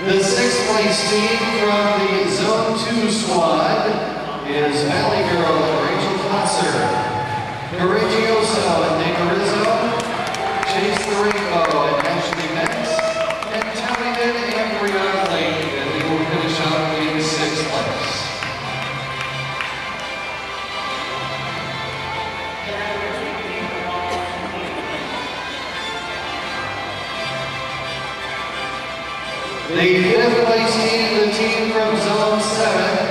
The sixth place team from the Zone 2 squad is Valley Girl and Rachel Klasser, Coraggioso and Nick Rizzo, Chase the Rainbow and Ashley Metz, and Towington and Brianna Lake, and they will finish out in sixth place. The fifth place team, the team from Zone 7,